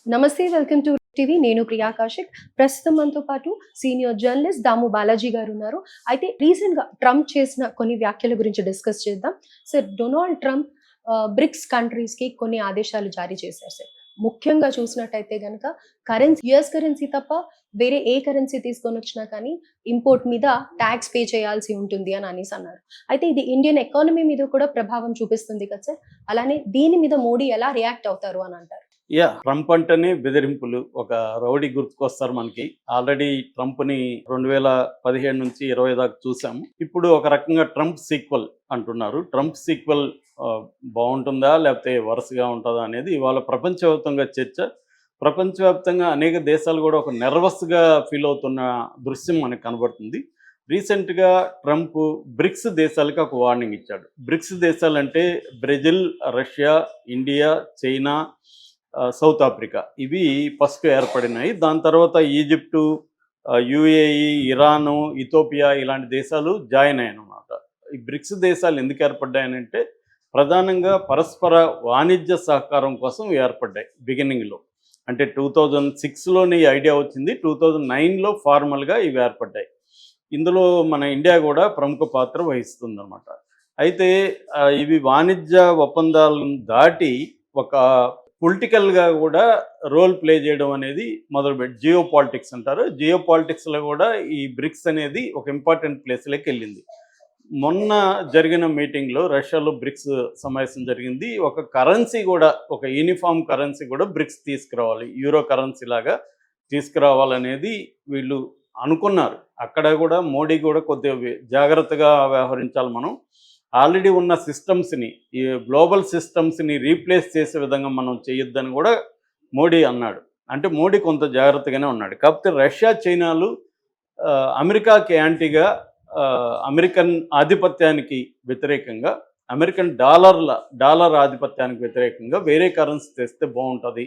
నమస్తే. Welcome to TV. నేను ప్రియా కౌశిక్. ప్రస్తుతం మనతో పాటు సీనియర్ జర్నలిస్ట్ దాము బాలాజీ గారు ఉన్నారు. అయితే రీసెంట్‌గా ట్రంప్ చేసిన కొన్ని వ్యాఖ్యల గురించి డిస్కస్ చేద్దాం. సార్, డొనాల్డ్ ట్రంప్ బ్రిక్స్ కంట్రీస్‌కి కొన్ని ఆదేశాలు జారీ చేశారు సార్. ముఖ్యంగా చూసినట్టయితే గనక యూఎస్ కరెన్సీ తప్ప వేరే ఏ కరెన్సీ తీసుకొనొచ్చినా కానీ ఇంపోర్ట్ మీద టాక్స్ పే చేయాల్సి ఉంటుంది అని అన్నారు. అయితే ఇది ఇండియన్ ఎకానమీ మీద కూడా ప్రభావం చూపిస్తుంది కదా సార్. అలానే దీని మీద మోడీ ఎలా రియాక్ట్ అవుతారు అని అంటారు? ట్రంప్ అంటేనే బెదిరింపులు. ఒక రౌడీ గుర్తుకొస్తారు మనకి. ఆల్రెడీ ట్రంప్‌ని 2017 నుంచి 20 దాకా చూసాము. ఇప్పుడు ఒక రకంగా ట్రంప్ సీక్వెల్ అంటున్నారు. ట్రంప్ సీక్వెల్ బావుంటుందా? లేకపోతే వరుసగా ఉంటదా? అనేది ఇవాళ ప్రపంచవ్యాప్తంగా చర్చ. ప్రపంచవ్యాప్తంగా అనేక దేశాలు కూడా ఒక నెర్వస్‌గా ఫీల్ అవుతున్న దృశ్యం మనకు కనబడుతుంది. రీసెంట్‌గా ట్రంప్ బ్రిక్స్ దేశాలకు ఒక వార్నింగ్ ఇచ్చాడు. బ్రిక్స్ దేశాలంటే Brazil, Russia, India, China, South Africa ఇవి ఫస్ట్ ఏర్పడినాయి. దాని తర్వాత ఈజిప్టు, యుఏఈ, ఇరాను, ఇథోపియా ఇలాంటి దేశాలు జాయిన్ అయ్యాయన్నమాట. ఈ బ్రిక్స్ దేశాలు ఎందుకు ఏర్పడ్డాయనంటే ప్రధానంగా పరస్పర వాణిజ్య సహకారం కోసం ఏర్పడ్డాయి బిగినింగ్లో. అంటే 2006లోనే ఈ ఐడియా వచ్చింది. 2009లో ఫార్మల్గా ఇవి ఏర్పడ్డాయి. ఇందులో మన ఇండియా కూడా ప్రముఖ పాత్ర వహిస్తుందన్నమాట. అయితే ఇవి వాణిజ్య ఒప్పందాలను దాటి ఒక పొలిటికల్గా కూడా రోల్ ప్లే చేయడం అనేది మొదలుపెట్టి జియో పాలిటిక్స్ అంటారు. జియో పాలిటిక్స్లో కూడా ఈ బ్రిక్స్ అనేది ఒక ఇంపార్టెంట్ ప్లేస్లోకి వెళ్ళింది. మొన్న జరిగిన మీటింగ్లో రష్యాలో బ్రిక్స్ సమావేశం జరిగింది. ఒక కరెన్సీ కూడా, ఒక యూనిఫామ్ కరెన్సీ కూడా బ్రిక్స్ తీసుకురావాలి, యూరో కరెన్సీ లాగా తీసుకురావాలనేది వీళ్ళు అనుకున్నారు. అక్కడ కూడా మోడీ కూడా కొద్దిగా జాగ్రత్తగా వ్యవహరించాలి. మనం ఆల్రెడీ ఉన్న సిస్టమ్స్ని, ఈ గ్లోబల్ సిస్టమ్స్ని రీప్లేస్ చేసే విధంగా మనం చేయొద్దని కూడా మోడీ అన్నాడు. అంటే మోడీ కొంత జాగ్రత్తగానే ఉన్నాడు. కాకపోతే రష్యా, చైనాలు అమెరికాకి యాంటీగా, అమెరికన్ ఆధిపత్యానికి వ్యతిరేకంగా, అమెరికన్ డాలర్ ఆధిపత్యానికి వ్యతిరేకంగా వేరే కరెన్సీ తెస్తే బాగుంటుంది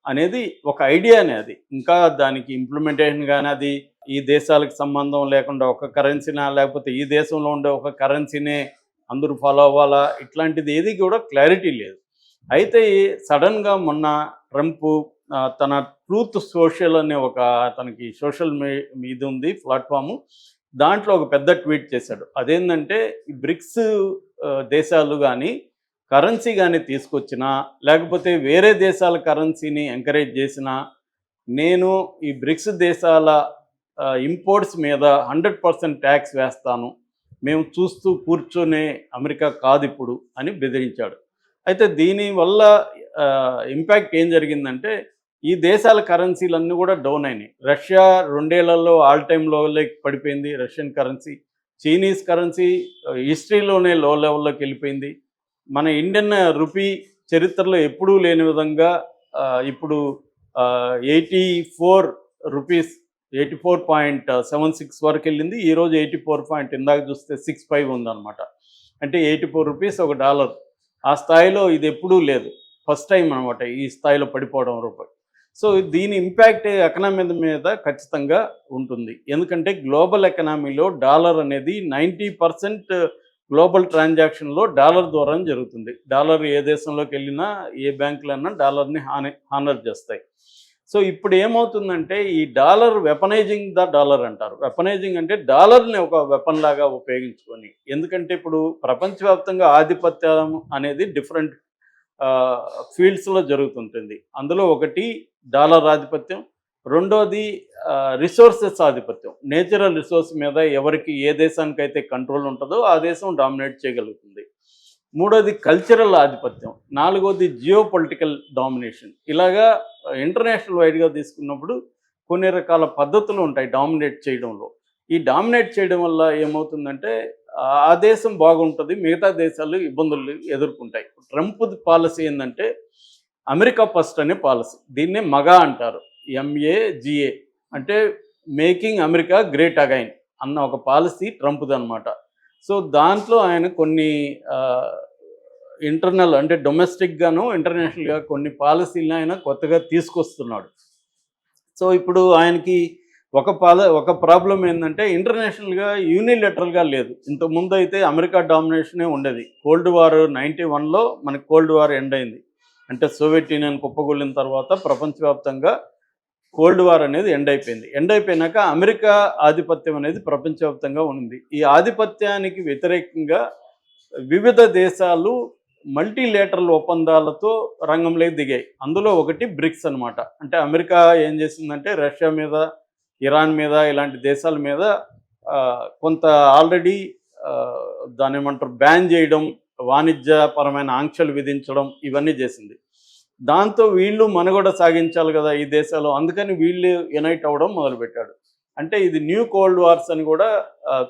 అనేది ఒక ఐడియానే. అది ఇంకా దానికి ఇంప్లిమెంటేషన్ కానీ, అది ఈ దేశాలకు సంబంధం లేకుండా ఒక కరెన్సీనా, లేకపోతే ఈ దేశంలో ఉండే ఒక కరెన్సీనే అందరూ ఫాలో అవ్వాలా, ఇట్లాంటిది ఏది కూడా క్లారిటీ లేదు. అయితే సడన్గా మొన్న ట్రంప్ తన ట్రూత్ సోషల్ అనే ఒక తనకి సోషల్ ఇది ఉంది ప్లాట్ఫాము, దాంట్లో ఒక పెద్ద ట్వీట్ చేశాడు. అదేంటంటే ఈ బ్రిక్స్ దేశాలు కానీ కరెన్సీ కానీ తీసుకొచ్చినా, లేకపోతే వేరే దేశాల కరెన్సీని ఎంకరేజ్ చేసినా, నేను ఈ బ్రిక్స్ దేశాల ఇంపోర్ట్స్ మీద 100% ట్యాక్స్ వేస్తాను, మేము చూస్తూ కూర్చొనే అమెరికా కాదు ఇప్పుడు అని బెదిరించాడు. అయితే దీనివల్ల ఇంపాక్ట్ ఏం జరిగిందంటే ఈ దేశాల కరెన్సీలన్నీ కూడా డౌన్ అయినాయి. రష్యా 2 ఏళ్లలో ఆల్ టైమ్ లోలోకి పడిపోయింది రష్యన్ కరెన్సీ. చైనీస్ కరెన్సీ హిస్టరీలోనే లో లెవెల్లోకి వెళ్ళిపోయింది. మన ఇండియన్ రూపీ చరిత్రలో ఎప్పుడూ లేని విధంగా ఇప్పుడు 84 రూపీస్, 84.76 వరకు వెళ్ళింది. ఈరోజు 84 ఇందాక చూస్తే 65 ఉందన్నమాట. అంటే 84 రూపీస్ ఒక డాలర్. ఆ స్థాయిలో ఇది ఎప్పుడూ లేదు. ఫస్ట్ టైం అనమాట ఈ స్థాయిలో పడిపోవడం రూపాయి. సో దీని ఇంపాక్ట్ ఎకనామీ మీద ఖచ్చితంగా ఉంటుంది. ఎందుకంటే గ్లోబల్ ఎకనామీలో డాలర్ అనేది 90% గ్లోబల్ ట్రాన్సాక్షన్లో డాలర్ ద్వారానే జరుగుతుంది. డాలర్ ఏ దేశంలోకి వెళ్ళినా, ఏ బ్యాంకులన్నా డాలర్ని హానర్ చేస్తాయి. సో ఇప్పుడు ఏమవుతుందంటే ఈ డాలర్ వెపనైజింగ్ ద డాలర్ అంటారు. వెపనైజింగ్ అంటే డాలర్ని ఒక వెపన్ లాగా ఉపయోగించుకొని. ఎందుకంటే ఇప్పుడు ప్రపంచవ్యాప్తంగా ఆధిపత్యం అనేది డిఫరెంట్ ఫీల్డ్స్లో జరుగుతుంటుంది. అందులో ఒకటి డాలర్ ఆధిపత్యం, రెండోది రిసోర్సెస్ ఆధిపత్యం. నేచురల్ రిసోర్స్ మీద ఎవరికి, ఏ దేశానికైతే కంట్రోల్ ఉంటుందో ఆ దేశం డామినేట్ చేయగలుగుతుంది. మూడోది కల్చరల్ ఆధిపత్యం, నాలుగోది జియో పొలిటికల్ డామినేషన్. ఇలాగా ఇంటర్నేషనల్ వైడ్గా తీసుకున్నప్పుడు కొన్ని రకాల పద్ధతులు ఉంటాయి డామినేట్ చేయడంలో. ఈ డామినేట్ చేయడం వల్ల ఏమవుతుందంటే ఆ దేశం బాగుంటుంది, మిగతా దేశాలు ఇబ్బందులు ఎదుర్కొంటాయి. ట్రంప్ పాలసీ ఏంటంటే అమెరికా ఫస్ట్ అనే పాలసీ. దీన్నే మగా అంటారు, MAGA, అంటే మేకింగ్ అమెరికా గ్రేట్ అగైన్ అన్న ఒక పాలసీ ట్రంప్ది అనమాట. సో దాంట్లో ఆయన కొన్ని ఇంటర్నల్, అంటే డొమెస్టిక్గాను ఇంటర్నేషనల్గా కొన్ని పాలసీలను ఆయన కొత్తగా తీసుకొస్తున్నాడు. సో ఇప్పుడు ఆయనకి ఒక ప్రాబ్లం ఏంటంటే ఇంటర్నేషనల్గా యూనిలేటరల్గా లేదు. ఇంతకుముందు అయితే అమెరికా డామినేషనే ఉండేది. కోల్డ్ వార్ 91లో మనకి కోల్డ్ వార్ ఎండ్ అయింది. అంటే సోవియట్ యూనియన్ కుప్పగొల్లిన తర్వాత ప్రపంచవ్యాప్తంగా కోల్డ్ వార్ అనేది ఎండ్ అయిపోయింది. ఎండ్ అయిపోయినాక అమెరికా ఆధిపత్యం అనేది ప్రపంచవ్యాప్తంగా ఉంది. ఈ ఆధిపత్యానికి వ్యతిరేకంగా వివిధ దేశాలు మల్టీలేటరల్ ఒప్పందాలతో రంగంలోకి దిగాయి. అందులో ఒకటి బ్రిక్స్ అనమాట. అంటే అమెరికా ఏం చేసిందంటే రష్యా మీద, ఇరాన్ మీద, ఇలాంటి దేశాల మీద కొంత ఆల్రెడీ దాన్నేమంటారు బ్యాన్ చేయడం, వాణిజ్యపరమైన ఆంక్షలు విధించడం ఇవన్నీ చేసింది. దాంతో వీళ్ళు మనుగడ సాగించాలి కదా ఈ దేశాలు, అందుకని వీళ్ళు యునైట్ అవ్వడం మొదలుపెట్టాడు. అంటే ఇది న్యూ కోల్డ్ వార్స్ అని కూడా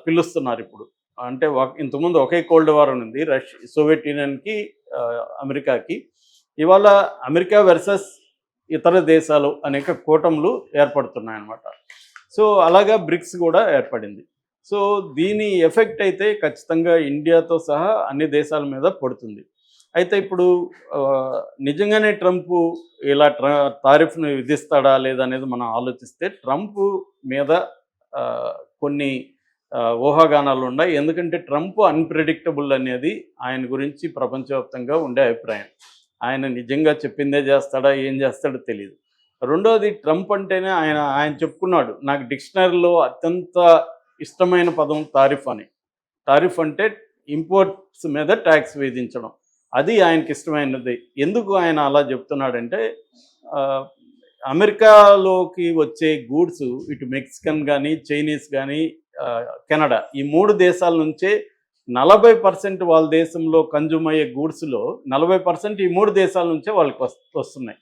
పిలుస్తున్నారు ఇప్పుడు. అంటే ఇంతకుముందు ఒకే కోల్డ్ వార్ ఉంది సోవియట్ యూనియన్కి, అమెరికాకి. ఇవాళ అమెరికా వర్సెస్ ఇతర దేశాలు అనేక కూటములు ఏర్పడుతున్నాయన్నమాట. సో అలాగా బ్రిక్స్ కూడా ఏర్పడింది. సో దీని ఎఫెక్ట్ అయితే ఖచ్చితంగా ఇండియాతో సహా అన్ని దేశాల మీద పడుతుంది. అయితే ఇప్పుడు నిజంగానే ట్రంప్ ఇలా టారిఫ్ను విధిస్తాడా లేదా అనేది మనం ఆలోచిస్తే ట్రంప్ మీద కొన్ని ఊహాగానాలు ఉన్నాయి. ఎందుకంటే ట్రంప్ అన్ప్రెడిక్టబుల్ అనేది ఆయన గురించి ప్రపంచవ్యాప్తంగా ఉండే అభిప్రాయం. ఆయన నిజంగా చెప్పిందే చేస్తాడా, ఏం చేస్తాడో తెలియదు. రెండోది, ట్రంప్ అంటేనే ఆయన చెప్పుకున్నాడు, నాకు డిక్షనరీలో అత్యంత ఇష్టమైన పదం టారిఫ్ అని. టారిఫ్ అంటే ఇంపోర్ట్స్ మీద ట్యాక్స్ విధించడం, అది ఆయనకి ఇష్టమైనది. ఎందుకు ఆయన అలా చెప్తున్నాడంటే అమెరికాలోకి వచ్చే గూడ్స్ ఇటు మెక్సికన్ కానీ, చైనీస్ కానీ, కెనడా, ఈ 3 దేశాల నుంచే 40% వాళ్ళ దేశంలో కన్జ్యూమ్ అయ్యే గూడ్స్లో 40% ఈ 3 దేశాల నుంచే వాళ్ళకి వస్తున్నాయి.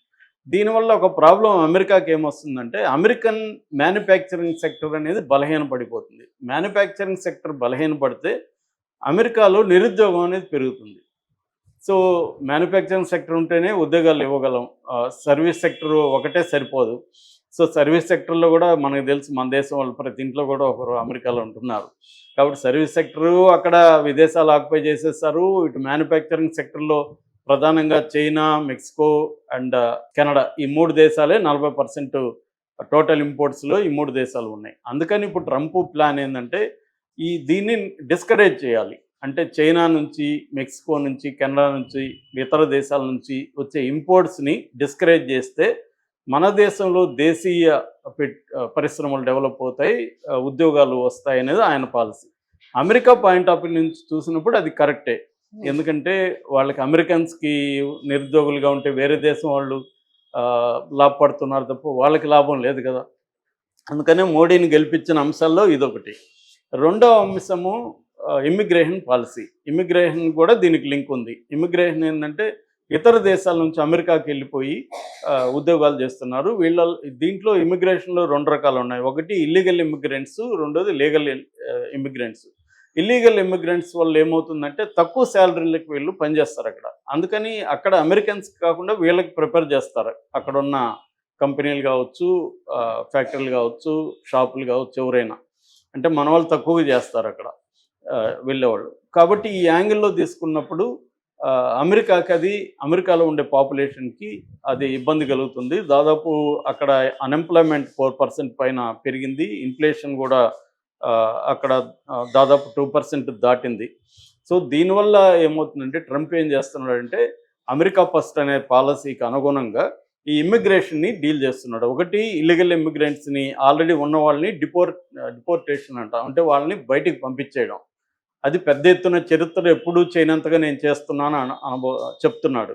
దీనివల్ల ఒక ప్రాబ్లం అమెరికాకి ఏమొస్తుందంటే అమెరికన్ మ్యానుఫ్యాక్చరింగ్ సెక్టర్ అనేది బలహీనపడిపోతుంది. మ్యానుఫ్యాక్చరింగ్ సెక్టర్ బలహీనపడితే అమెరికాలో నిరుద్యోగం అనేది పెరుగుతుంది. సో మ్యానుఫ్యాక్చరింగ్ సెక్టర్ ఉంటేనే ఉద్యోగాలు ఇవ్వగలం. సర్వీస్ సెక్టర్ ఒకటే సరిపోదు. సో సర్వీస్ సెక్టర్లో కూడా మనకు తెలుసు, మన దేశం వాళ్ళు ప్రతి ఇంట్లో కూడా ఒకరు అమెరికాలో ఉంటున్నారు. కాబట్టి సర్వీస్ సెక్టరు అక్కడ విదేశాలు ఆక్యుపై చేసేస్తారు. ఇటు మ్యానుఫ్యాక్చరింగ్ సెక్టర్లో ప్రధానంగా చైనా, మెక్సికో అండ్ కెనడా, ఈ 3 దేశాలే 40% టోటల్ ఇంపోర్ట్స్లో ఈ 3 దేశాలు ఉన్నాయి. అందుకని ఇప్పుడు ట్రంప్ ప్లాన్ ఏంటంటే దీన్ని డిస్కరేజ్ చేయాలి. అంటే చైనా నుంచి, మెక్సికో నుంచి, కెనడా నుంచి, ఇతర దేశాల నుంచి వచ్చే ఇంపోర్ట్స్ని డిస్కరేజ్ చేస్తే మన దేశంలో దేశీయ పరిశ్రమలు డెవలప్ అవుతాయి, ఉద్యోగాలు వస్తాయి అనేది ఆయన policy. America point of view నుంచి చూసినప్పుడు అది కరెక్టే. ఎందుకంటే వాళ్ళకి అమెరికన్స్కి నిరుద్యోగులుగా ఉంటే వేరే దేశం వాళ్ళు లాభపడుతున్నారు తప్ప వాళ్ళకి లాభం లేదు కదా. అందుకనే మోడీని గెలిపించిన అంశాల్లో ఇదొకటి. రెండవ అంశము ఇమ్మిగ్రేషన్ పాలసీ. ఇమ్మిగ్రేషన్ కూడా దీనికి లింక్ ఉంది. ఇమ్మిగ్రేషన్ ఏంటంటే ఇతర దేశాల నుంచి అమెరికాకి వెళ్ళిపోయి ఉద్యోగాలు చేస్తున్నారు. దీంట్లో ఇమ్మిగ్రేషన్లో 2 రకాలు ఉన్నాయి. ఒకటి ఇల్లీగల్ ఇమ్మిగ్రెంట్స్, రెండోది లీగల్ ఇమ్మిగ్రెంట్స్. ఇల్లీగల్ ఇమ్మిగ్రెంట్స్ వల్ల ఏమవుతుందంటే తక్కువ శాలరీలకు వీళ్ళు పనిచేస్తారు అక్కడ. అందుకని అక్కడ అమెరికన్స్ కాకుండా వీళ్ళకి ప్రిపేర్ చేస్తారు. అక్కడ ఉన్న కంపెనీలు కావచ్చు, ఫ్యాక్టరీలు కావచ్చు, షాపులు కావచ్చు, ఎవరైనా. అంటే మన వాళ్ళు తక్కువగా చేస్తారు అక్కడ వెళ్ళేవాళ్ళు. కాబట్టి ఈ యాంగిల్లో తీసుకున్నప్పుడు అమెరికాలో ఉండే పాపులేషన్కి అది ఇబ్బంది కలుగుతుంది. దాదాపు అక్కడ అన్ఎంప్లాయ్మెంట్ 4% పైన పెరిగింది. ఇన్ఫ్లేషన్ కూడా అక్కడ దాదాపు 2% దాటింది. సో దీనివల్ల ఏమవుతుందంటే ట్రంప్ ఏం చేస్తున్నాడంటే అమెరికా ఫస్ట్ అనే పాలసీకి అనుగుణంగా ఈ ఇమ్మిగ్రేషన్ని డీల్ చేస్తున్నాడు. ఒకటి, ఇల్లీగల్ ఇమ్మిగ్రెంట్స్ని, ఆల్రెడీ ఉన్న వాళ్ళని డిపోర్టేషన్ అంట, అంటే వాళ్ళని బయటికి పంపించేయడం. అది పెద్ద ఎత్తున చరిత్ర ఎప్పుడూ చేయనంతగా నేను చేస్తున్నాను చెప్తున్నాడు.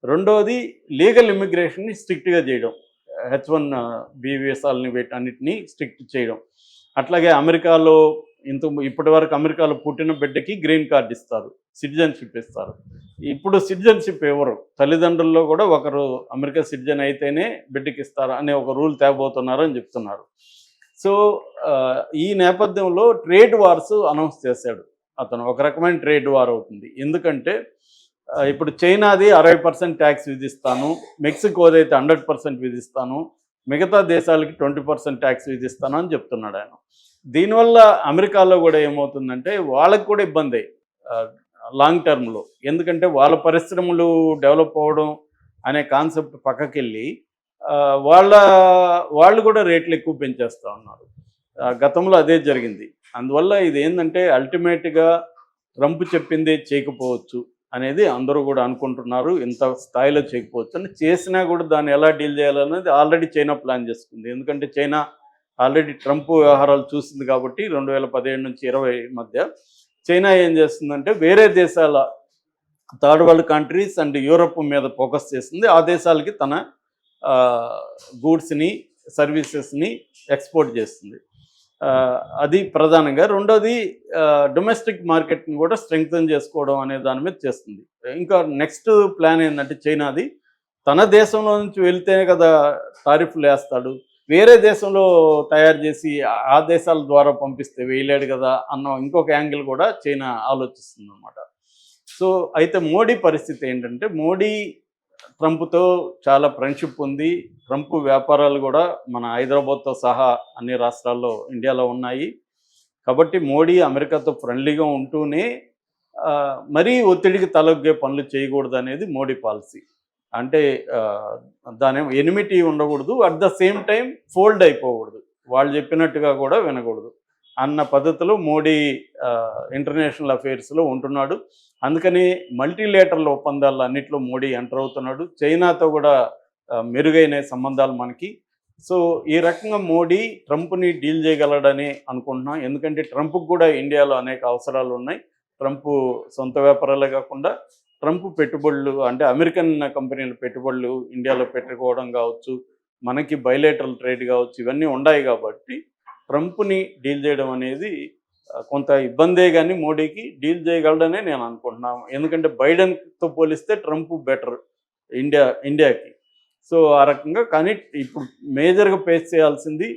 రెండోది, లీగల్ ఇమ్మిగ్రేషన్ని స్ట్రిక్ట్గా చేయడం, H1B వీసాలని వీటన్నిటిని స్ట్రిక్ట్ చేయడం. అట్లాగే అమెరికాలో ఇప్పటి వరకు అమెరికాలో పుట్టిన బిడ్డకి గ్రీన్ కార్డ్ ఇస్తారు, సిటిజన్షిప్ ఇస్తారు. ఇప్పుడు సిటిజన్షిప్ ఎవరు, తల్లిదండ్రుల్లో కూడా ఒకరు అమెరికా సిటిజన్ అయితేనే బిడ్డకి ఇస్తారు అనే ఒక రూల్ తేబోతున్నారని చెప్తున్నారు. సో ఈ నేపథ్యంలో ట్రేడ్ వార్స్ అనౌన్స్ చేశాడు అతను. ఒక రకమైన ట్రేడ్ వార్ అవుతుంది. ఎందుకంటే ఇప్పుడు చైనాది 60% ట్యాక్స్ విధిస్తాను, మెక్సికోదైతే 100% విధిస్తాను, మిగతా దేశాలకి 20% ట్యాక్స్ విధిస్తాను అని చెప్తున్నాడు ఆయన. దీనివల్ల అమెరికాలో కూడా ఏమవుతుందంటే వాళ్ళకి కూడా ఇబ్బంది లాంగ్ టర్మ్లో. ఎందుకంటే వాళ్ళ పరిశ్రమలు డెవలప్ అవ్వడం అనే కాన్సెప్ట్ పక్కకెళ్ళి వాళ్ళు కూడా రేట్లు ఎక్కువ పెంచేస్తూ ఉన్నారు. గతంలో అదే జరిగింది. అందువల్ల ఇది ఏంటంటే అల్టిమేట్గా ట్రంప్ చెప్పిందే చేయకపోవచ్చు. అనేది అందరూ కూడా అనుకుంటున్నారు. ఇంత స్థాయిలో చేయకపోవచ్చు అని, చేసినా కూడా దాన్ని ఎలా డీల్ చేయాలనేది ఆల్రెడీ చైనా ప్లాన్ చేసుకుంది. ఎందుకంటే చైనా ఆల్రెడీ ట్రంప్ వ్యవహారాలు చూసింది కాబట్టి 2017 నుంచి 20 మధ్య చైనా ఏం చేస్తుందంటే వేరే దేశాల third world countries and Europe మీద ఫోకస్ చేస్తుంది. ఆ దేశాలకి తన గూడ్స్ని సర్వీసెస్ని ఎక్స్పోర్ట్ చేస్తుంది. అది ప్రధానంగా. రెండోది డొమెస్టిక్ మార్కెట్ని కూడా స్ట్రెంగ్తన్ చేసుకోవడం అనే దాని మీద చేస్తుంది. ఇంకా నెక్స్ట్ ప్లాన్ ఏంటంటే చైనాది, తన దేశంలో నుంచి వెళ్తేనే కదా టారిఫ్లు వేస్తాడు, వేరే దేశంలో తయారు చేసి ఆ దేశాల ద్వారా పంపిస్తే వేయలేడు కదా అన్న ఇంకొక యాంగిల్ కూడా చైనా ఆలోచిస్తుంది అనమాట. సో అయితే మోడీ పరిస్థితి ఏంటంటే, మోడీ ట్రంప్తో చాలా ఫ్రెండ్షిప్ ఉంది. ట్రంప్ వ్యాపారాలు కూడా మన హైదరాబాద్తో సహా అన్ని రాష్ట్రాల్లో ఇండియాలో ఉన్నాయి. కాబట్టి మోడీ అమెరికాతో ఫ్రెండ్లీగా ఉంటూనే మరీ ఒత్తిడికి తలొగ్గే పనులు చేయకూడదు అనేది మోడీ పాలసీ. అంటే దాని ఎనిమిటీ ఉండకూడదు, at the same time fold అయిపోకూడదు, వాళ్ళు చెప్పినట్టుగా కూడా వినకూడదు అన్న పద్ధతిలో మోడీ ఇంటర్నేషనల్ అఫైర్స్లో ఉంటున్నాడు. అందుకని మల్టీలేటరల్ ఒప్పందాలు అన్నింటిలో మోడీ ఎంటర్ అవుతున్నాడు. చైనాతో కూడా మెరుగైన సంబంధాలు మనకి. సో ఈ రకంగా మోడీ ట్రంప్ని డీల్ చేయగలడని అనుకుంటున్నాం. ఎందుకంటే ట్రంప్కి కూడా ఇండియాలో అనేక అవసరాలు ఉన్నాయి. ట్రంప్ సొంత వ్యాపారాలే కాకుండా ట్రంప్ పెట్టుబడులు, అంటే అమెరికన్ కంపెనీల పెట్టుబడులు ఇండియాలో పెట్టుకోవడం కావచ్చు, మనకి బైలేటరల్ ట్రేడ్ కావచ్చు, ఇవన్నీ ఉన్నాయి. కాబట్టి ట్రంప్ని డీల్ చేయడం అనేది కొంత ఇబ్బందే, కానీ మోడీకి డీల్ చేయగలడనే నేను అనుకుంటున్నాను. ఎందుకంటే బైడెన్తో పోలిస్తే ట్రంప్ బెటర్ ఇండియాకి. సో ఆ రకంగా. కానీ ఇప్పుడు మేజర్గా ఫేస్ చేయాల్సింది